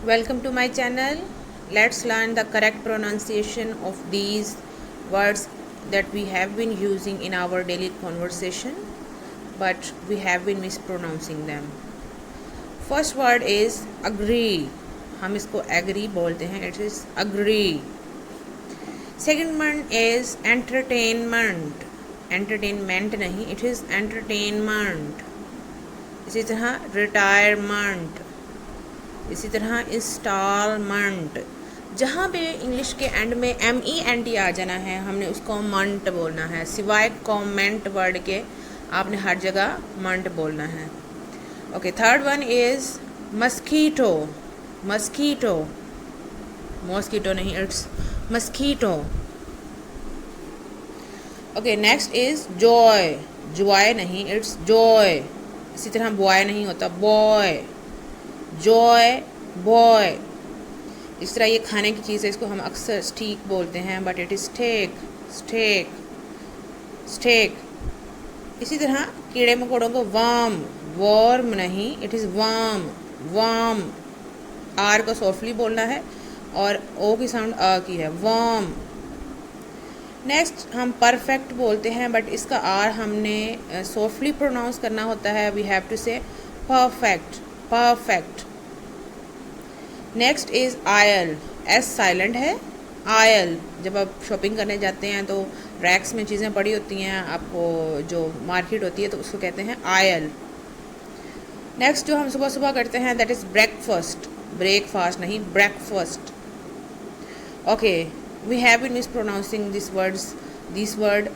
Welcome to my channel. Let's learn the correct pronunciation of these words that we have been using in our daily conversation, but we have been mispronouncing them. First word is agree. हम इसको agree बोलते हैं. It is agree. Second one is entertainment. Entertainment नहीं, it is entertainment. इसी तरह retirement. इसी तरह instalment. जहाँ पे इंग्लिश के एंड में MENT आ जाना है, हमने उसको मंट बोलना है. सिवाय कॉमेंट वर्ड के आपने हर जगह मंट बोलना है. Okay, third one is mosquito. Mosquito, mosquito नहीं, it's mosquito. Okay, next is joy. Joy नहीं, इट्स जॉय. इसी तरह बॉय नहीं होता, बॉय. Joy, boy. इस तरह ये खाने की चीज़ है, इसको हम अक्सर स्टीक बोलते हैं, but it is stake. Stake, stake. इसी तरह कीड़े मकोड़ों को वर्म. वर्म नहीं, it is worm. Worm. R को सॉफ्टली बोलना है और ओ की साउंड अ की है, वर्म. नेक्स्ट हम परफेक्ट बोलते हैं, बट इसका आर हमने सॉफ्टली प्रोनाउंस करना होता है. वी हैव टू से perfect. Perfect. Next is oil. S silent है. आयल. जब आप शॉपिंग करने जाते हैं तो रैक्स में चीज़ें पड़ी होती हैं, आपको जो मार्केट होती है तो उसको कहते हैं आयल. नेक्स्ट जो हम सुबह सुबह करते हैं दैट इज़ ब्रेकफास्ट. ब्रेकफास्ट नहीं, breakfast. Okay, we have been mispronouncing this words. This word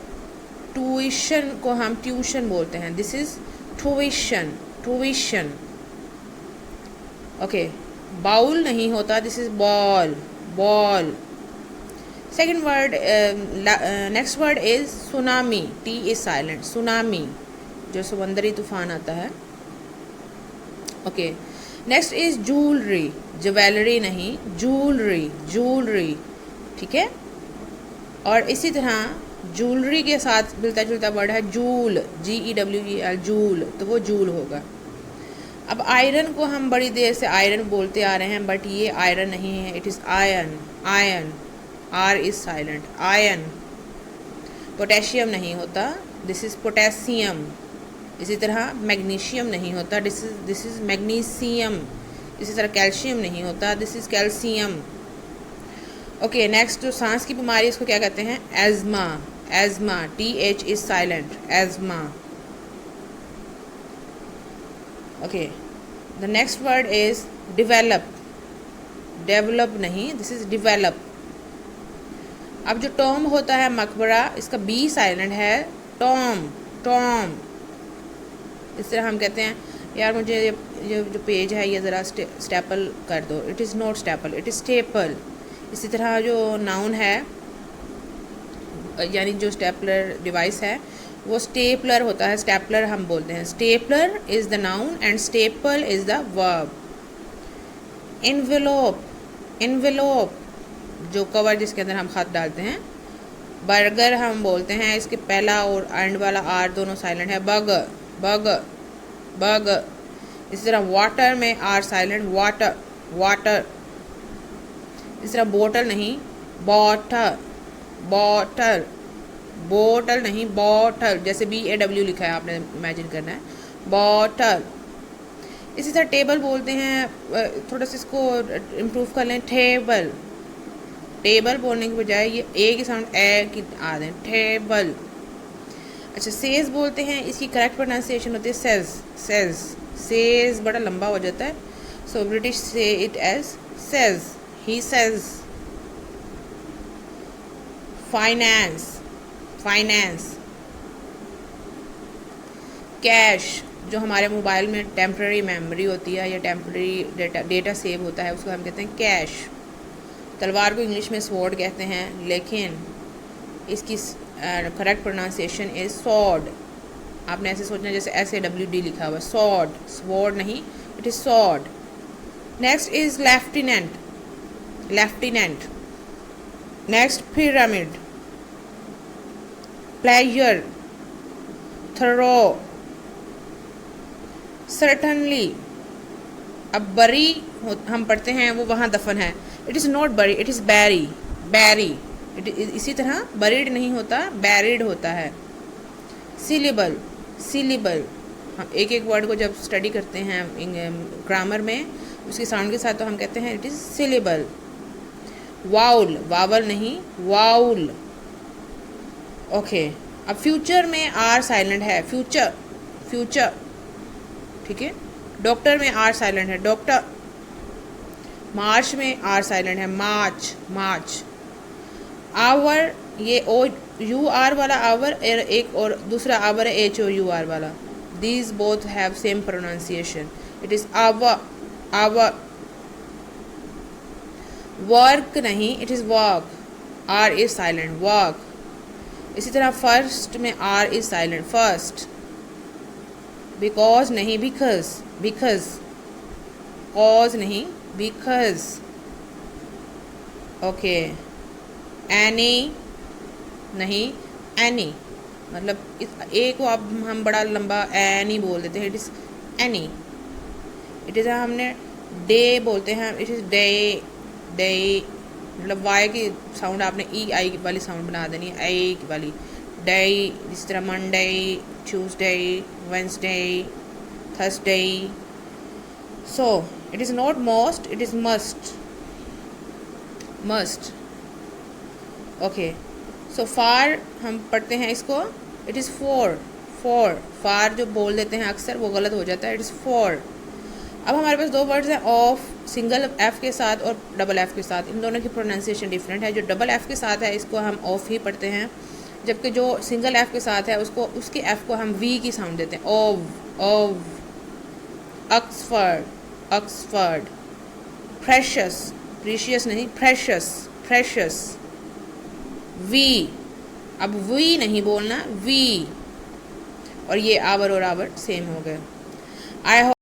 tuition को हम ट्यूशन बोलते हैं. This is tuition. Tuition. Okay, bowl नहीं होता, this is ball. Ball. Second word, next word is tsunami. T is silent. Tsunami, जो समुंदरी तूफान आता है. Okay, next is jewellery. Jewellery नहीं, जूलरी. जूलरी, ठीक है. और इसी तरह जूलरी के साथ मिलता जुलता वर्ड है जूल. GEWEL, जूल, तो वो जूल होगा. अब आयरन को हम बड़ी देर से आयरन बोलते आ रहे हैं, बट ये आयरन नहीं है, it is ion. Ion. R is silent. Ion. Potassium नहीं होता, दिस इज़ पोटेशियम. इसी तरह मैग्नीशियम नहीं होता, दिस इज़ मैग्नीशियम. इसी तरह कैल्शियम नहीं होता, this is calcium. Okay, next जो सांस की बीमारी, इसको क्या कहते हैं? Asthma. Asthma. TH is silent. Asthma. Okay, the next word is develop. Develop नहीं, दिस इज डिवेलप. अब जो टॉम होता है मकबरा, इसका बी साइलेंट है. टॉम. टॉम. इस तरह हम कहते हैं यार मुझे ये जो पेज है ये ज़रा स्टेपल कर दो. It is not staple, it is staple. इसी तरह जो नाउन है, यानी जो स्टेपलर डिवाइस है, वो स्टेपलर होता है. स्टेपलर हम बोलते हैं. Stapler is the noun and staple is the verb. Envelope. Envelope, जो कवर जिसके अंदर हम खत डालते हैं. बर्गर हम बोलते हैं, इसके पहला और एंड वाला आर दोनों साइलेंट है. बग. बग. बग. इसी तरह वाटर में आर साइलेंट. वाटर. वाटर. इस तरह बोटल नहीं, बॉटल. बॉटल. बोटल नहीं, बॉटल. जैसे BAW लिखा है, आपने इमेजिन करना है. बॉटल. इसी तरह टेबल बोलते हैं, थोड़ा सा इसको इम्प्रूव कर लें. टेबल. टेबल बोलने की बजाय ये ए की साउंड ए की आ दें. टेबल. अच्छा, सेज बोलते हैं, इसकी करेक्ट प्रोनाउंसिएशन होती है सेज. सेज. सेज बड़ा लंबा हो जाता है, सो ब्रिटिश से it as says. He says. Finance. Finance. Cash, जो हमारे मोबाइल में टेम्प्रेरी मेमोरी होती है या टेम्प्रेरी डेटा सेव होता है, उसको हम कहते हैं कैश. तलवार को इंग्लिश में स्वॉर्ड कहते हैं, लेकिन इसकी करेक्ट प्रोनाउंसिएशन इज सॉर्ड. आपने ऐसे सोचना जैसे SAWD लिखा हुआ. सॉर्ड. स्वॉर्ड नहीं, it is sword. Next is lieutenant. Lieutenant. Next pyramid. Pleasure. Thorough. certainly, अब बरी हम पढ़ते हैं वो वहाँ दफन है, इट इज़ नॉट बरी, इट इज़ बैरी, बैरी। इसी तरह बरीड नहीं होता, बैरिड होता है। सिलेबल, सिलेबल, हम एक एक वर्ड को जब स्टडी करते हैं ग्रामर में उसके साउंड के साथ तो हम कहते हैं it is syllable. Vowel, vowel नहीं, वाउल। ओके, अब फ्यूचर में आर साइलेंट है, फ्यूचर, फ्यूचर, ठीक है। डॉक्टर में आर साइलेंट है, डॉक्टर। मार्च में आर साइलेंट है, मार्च, मार्च। आवर, ये ओ यू आर वाला आवर, एक और दूसरा आवर है एच ओ यू आर वाला। These both have same pronunciation, it is hour, hour. Work नहीं, it is work, R is silent, work. इसी तरह फर्स्ट में R is silent, first. Because नहीं, बिकॉज, बिकॉज। कॉज नहीं, because. Okay, any नहीं, any. मतलब इस ए को अब हम बड़ा लंबा एनी बोल देते हैं, it is any. It is हमने डे बोलते हैं, इट इज़ डे, डे। मतलब वाई की साउंड आपने ई आई वाली साउंड बना देनी है, आई वाली। डे, इस तरह Monday, Tuesday, Wednesday, Thursday. So it is not most, it is must, must. Okay, so for हम पढ़ते हैं इसको, it is for, for. For जो बोल देते हैं अक्सर वो गलत हो जाता है, इट इज़ फोर। अब हमारे पास दो वर्ड्स हैं, ऑफ सिंगल एफ़ के साथ और डबल एफ़ के साथ। इन दोनों की प्रोनाउंसिएशन डिफरेंट है। जो डबल एफ़ के साथ है इसको हम ऑफ ही पढ़ते हैं, जबकि जो सिंगल एफ़ के साथ है उसको, उसके एफ़ को हम वी की साउंड देते हैं, ओव, ओव। Oxford, Oxford. प्रेशियस, प्रीशियस नहीं, प्रेशियस, प्रेशियस। वी, अब वी नहीं बोलना, वी। और ये आवर और आवर सेम हो गए। आई